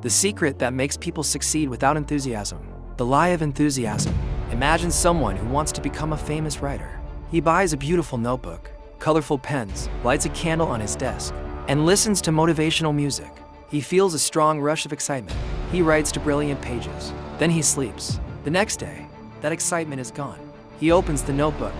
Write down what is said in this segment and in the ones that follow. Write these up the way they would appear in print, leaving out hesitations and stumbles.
The secret that makes people succeed without enthusiasm. The lie of enthusiasm. Imagine someone who wants to become a famous writer. He buys a beautiful notebook, colorful pens, lights a candle on his desk, and listens to motivational music. He feels a strong rush of excitement. He writes to brilliant pages. Then he sleeps. The next day, that excitement is gone. He opens the notebook,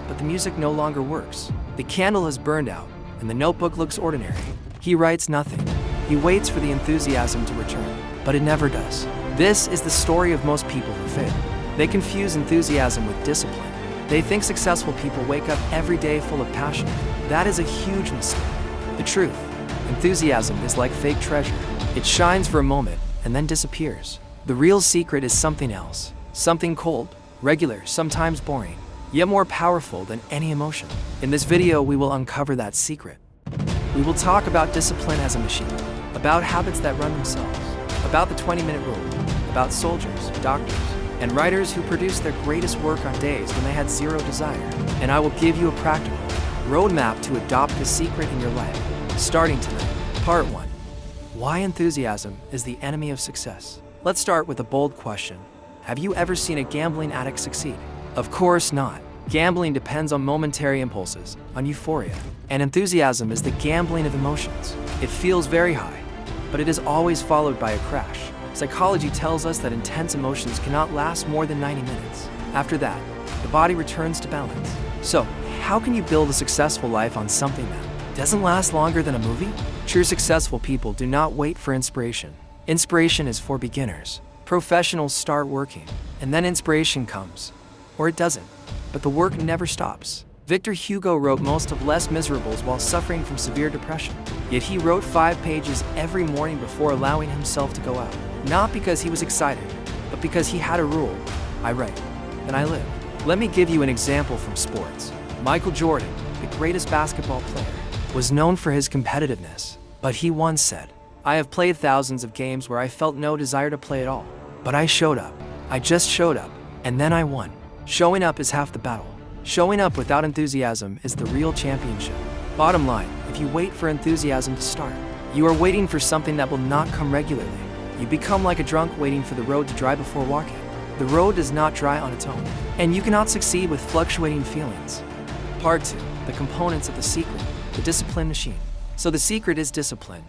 but the music no longer works. The candle has burned out, and the notebook looks ordinary. He writes nothing. He waits for the enthusiasm to return, but it never does. This is the story of most people who fail. They confuse enthusiasm with discipline. They think successful people wake up every day full of passion. That is a huge mistake. The truth, enthusiasm is like fake treasure. It shines for a moment and then disappears. The real secret is something else. Something cold, regular, sometimes boring, yet more powerful than any emotion. In this video, we will uncover that secret. We will talk about discipline as a machine, about habits that run themselves, about the 20-minute rule, about soldiers, doctors, and writers who produce their greatest work on days when they had zero desire. And I will give you a practical roadmap to adopt the secret in your life. Starting tonight. Part 1. Why enthusiasm is the enemy of success. Let's start with a bold question. Have you ever seen a gambling addict succeed? Of course not. Gambling depends on momentary impulses, on euphoria. And enthusiasm is the gambling of emotions. It feels very high, but it is always followed by a crash. Psychology tells us that intense emotions cannot last more than 90 minutes. After that, the body returns to balance. So, how can you build a successful life on something that doesn't last longer than a movie? True successful people do not wait for inspiration. Inspiration is for beginners. Professionals start working, and then inspiration comes. Or it doesn't, but the work never stops. Victor Hugo wrote most of Les Miserables while suffering from severe depression. Yet he wrote 5 pages every morning before allowing himself to go out. Not because he was excited, but because he had a rule. I write, then I live. Let me give you an example from sports. Michael Jordan, the greatest basketball player, was known for his competitiveness. But he once said, "I have played thousands of games where I felt no desire to play at all. But I showed up. I just showed up, and then I won." Showing up is half the battle. Showing up without enthusiasm is the real championship. Bottom line, if you wait for enthusiasm to start, you are waiting for something that will not come regularly. You become like a drunk waiting for the road to dry before walking. The road does not dry on its own, and you cannot succeed with fluctuating feelings. Part 2. The components of the secret, the discipline machine. So the secret is discipline,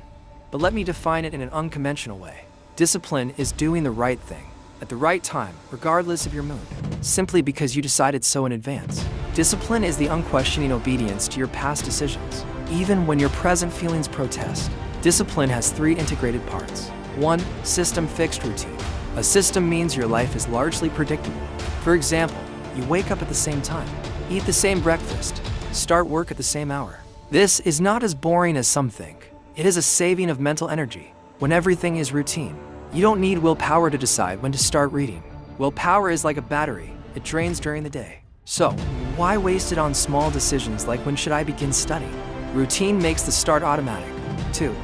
but let me define it in an unconventional way. Discipline is doing the right thing, at the right time, regardless of your mood, simply because you decided so in advance. Discipline is the unquestioning obedience to your past decisions, even when your present feelings protest. Discipline has 3 integrated parts. 1. System fixed routine. A system means your life is largely predictable. For example, you wake up at the same time, eat the same breakfast, start work at the same hour. This is not as boring as some think. It is a saving of mental energy. When everything is routine, you don't need willpower to decide when to start reading. Willpower is like a battery. It drains during the day. So, why waste it on small decisions like when should I begin studying? Routine makes the start automatic. 2.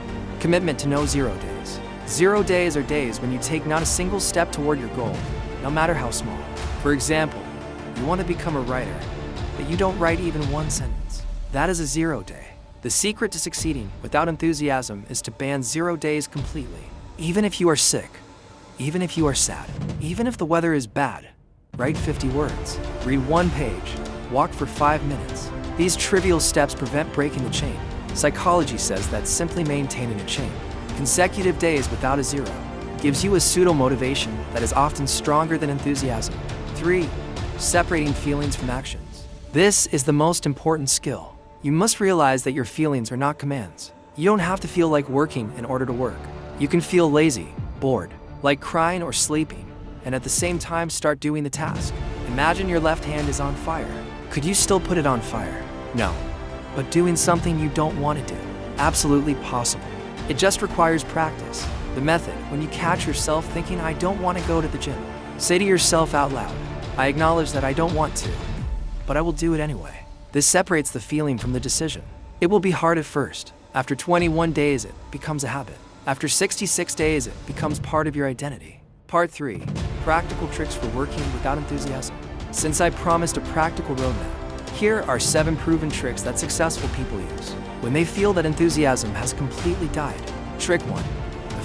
Commitment to no 0 days. 0 days are days when you take not a single step toward your goal, no matter how small. For example, you want to become a writer, but you don't write even 1 sentence. That is a 0 day. The secret to succeeding without enthusiasm is to ban 0 days completely. Even if you are sick, even if you are sad, even if the weather is bad, write 50 words, read 1 page, walk for 5 minutes. These trivial steps prevent breaking the chain. Psychology says that simply maintaining a chain, consecutive days without a 0, gives you a pseudo-motivation that is often stronger than enthusiasm. 3. Separating feelings from actions. This is the most important skill. You must realize that your feelings are not commands. You don't have to feel like working in order to work. You can feel lazy, bored, like crying or sleeping, and at the same time start doing the task. Imagine your left hand is on fire. Could you still put it on fire? No. But doing something you don't want to do? Absolutely possible. It just requires practice. The method, when you catch yourself thinking, "I don't want to go to the gym," say to yourself out loud, "I acknowledge that I don't want to, but I will do it anyway." This separates the feeling from the decision. It will be hard at first. After 21 days, it becomes a habit. After 66 days, it becomes part of your identity. Part 3. Practical tricks for working without enthusiasm. Since I promised a practical roadmap, here are 7 proven tricks that successful people use when they feel that enthusiasm has completely died. Trick 1.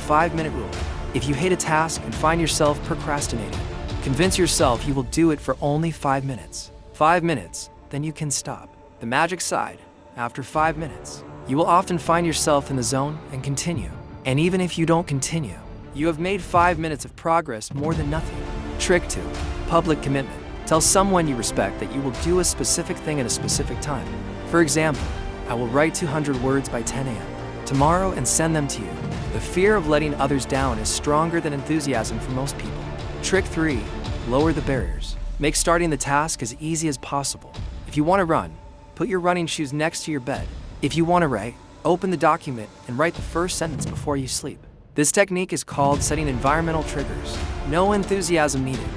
5-minute rule. If you hate a task and find yourself procrastinating, convince yourself you will do it for only 5 minutes. 5 minutes, then you can stop. The magic side, after 5 minutes, you will often find yourself in the zone and continue. And even if you don't continue, you have made 5 minutes of progress more than nothing. Trick 2. Public commitment. Tell someone you respect that you will do a specific thing at a specific time. For example, I will write 200 words by 10 a.m. tomorrow and send them to you. The fear of letting others down is stronger than enthusiasm for most people. Trick 3. Lower the barriers. Make starting the task as easy as possible. If you want to run, put your running shoes next to your bed. If you want to write, open the document and write the first sentence before you sleep. This technique is called setting environmental triggers. No enthusiasm needed.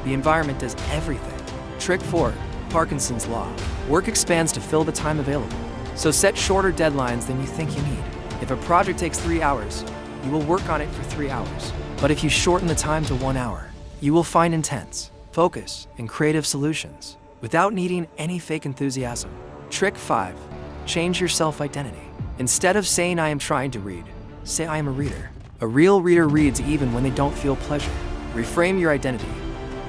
The environment does everything. Trick 4. Parkinson's Law. Work expands to fill the time available. So set shorter deadlines than you think you need. If a project takes 3 hours, you will work on it for 3 hours. But if you shorten the time to 1 hour, you will find intense focus and creative solutions without needing any fake enthusiasm. Trick 5. Change your self-identity. Instead of saying I am trying to read, say I am a reader. A real reader reads even when they don't feel pleasure. Reframe your identity.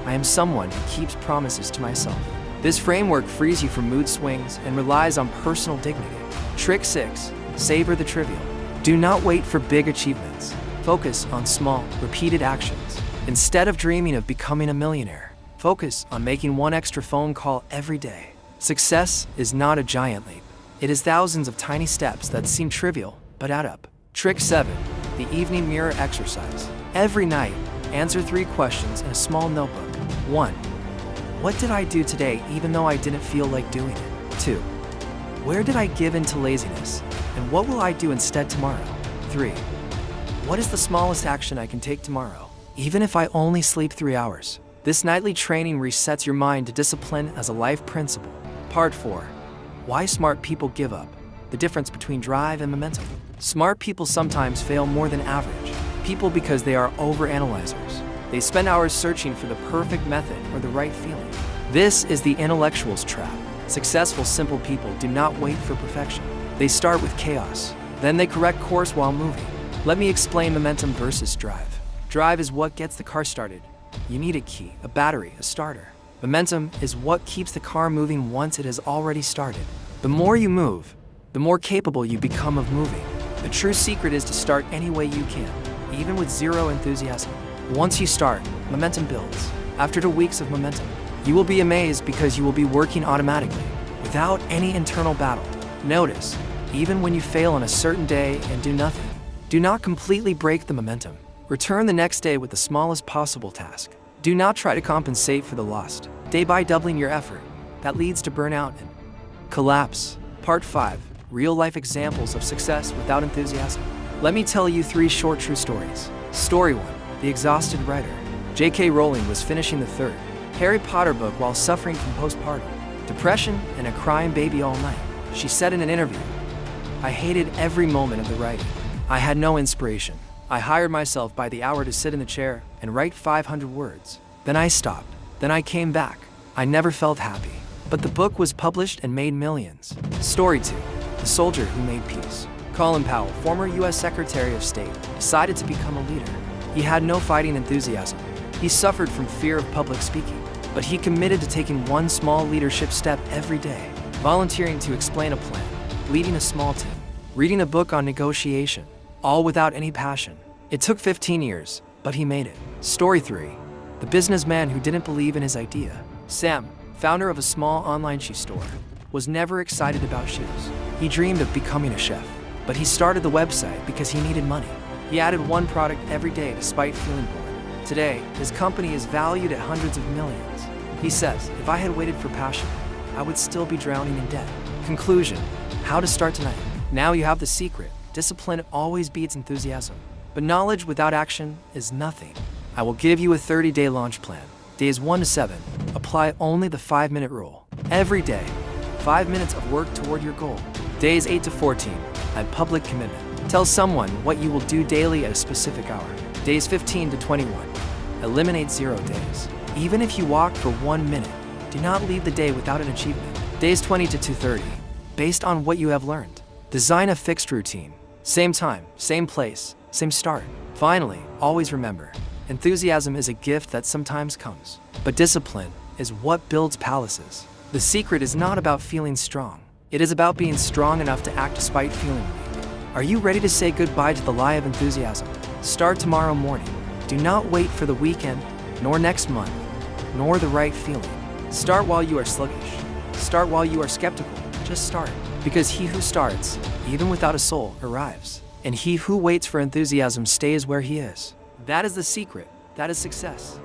I am someone who keeps promises to myself. This framework frees you from mood swings and relies on personal dignity. Trick 6. Savor the trivial. Do not wait for big achievements. Focus on small, repeated actions. Instead of dreaming of becoming a millionaire, focus on making one extra phone call every day. Success is not a giant leap. It is thousands of tiny steps that seem trivial, but add up. Trick 7. The evening mirror exercise. Every night, answer 3 questions in a small notebook. 1. What did I do today even though I didn't feel like doing it? 2. Where did I give in to laziness? And what will I do instead tomorrow? 3. What is the smallest action I can take tomorrow, even if I only sleep 3 hours? This nightly training resets your mind to discipline as a life principle. Part 4. Why smart people give up. The difference between drive and momentum. Smart people sometimes fail more than average people because they are overanalyzers. They spend hours searching for the perfect method or the right feeling. This is the intellectual's trap. Successful, simple people do not wait for perfection. They start with chaos. Then they correct course while moving. Let me explain momentum versus drive. Drive is what gets the car started. You need a key, a battery, a starter. Momentum is what keeps the car moving once it has already started. The more you move, the more capable you become of moving. The true secret is to start any way you can, even with zero enthusiasm. Once you start, momentum builds. After 2 weeks of momentum, you will be amazed because you will be working automatically, without any internal battle. Notice, even when you fail on a certain day and do nothing, do not completely break the momentum. Return the next day with the smallest possible task. Do not try to compensate for the lost day by doubling your effort. That leads to burnout and collapse. Part 5. Real-life examples of success without enthusiasm. Let me tell you 3 short true stories. Story 1. The exhausted writer. J.K. Rowling was finishing the 3rd Harry Potter book while suffering from postpartum depression and a crying baby all night. She said in an interview, "I hated every moment of the writing. I had no inspiration. I hired myself by the hour to sit in the chair and write 500 words. Then I stopped. Then I came back. I never felt happy." But the book was published and made millions. Story 2. The soldier who made peace. Colin Powell, former U.S. Secretary of State, decided to become a leader. He had no fighting enthusiasm. He suffered from fear of public speaking, but he committed to taking one small leadership step every day, volunteering to explain a plan, leading a small team, reading a book on negotiation, all without any passion. It took 15 years, but he made it. Story 3. The businessman who didn't believe in his idea. Sam, founder of a small online shoe store, was never excited about shoes. He dreamed of becoming a chef, but he started the website because he needed money. He added one product every day despite feeling bored. Today, his company is valued at hundreds of millions. He says, "If I had waited for passion, I would still be drowning in debt." Conclusion. How to start tonight. Now you have the secret. Discipline always beats enthusiasm, but knowledge without action is nothing. I will give you a 30-day launch plan. Days 1 to 7. Apply only the 5-minute rule. Every day, 5 minutes of work toward your goal. Days 8 to 14. Add public commitment. Tell someone what you will do daily at a specific hour. Days 15 to 21. Eliminate 0 days. Even if you walk for 1 minute, do not leave the day without an achievement. Days 20 to 230. Based on what you have learned, design a fixed routine. Same time, same place, same start. Finally, always remember, enthusiasm is a gift that sometimes comes, but discipline is what builds palaces. The secret is not about feeling strong. It is about being strong enough to act despite feeling weak. Are you ready to say goodbye to the lie of enthusiasm? Start tomorrow morning. Do not wait for the weekend, nor next month, nor the right feeling. Start while you are sluggish. Start while you are skeptical. Just start. Because he who starts, even without a soul, arrives. And he who waits for enthusiasm stays where he is. That is the secret. That is success.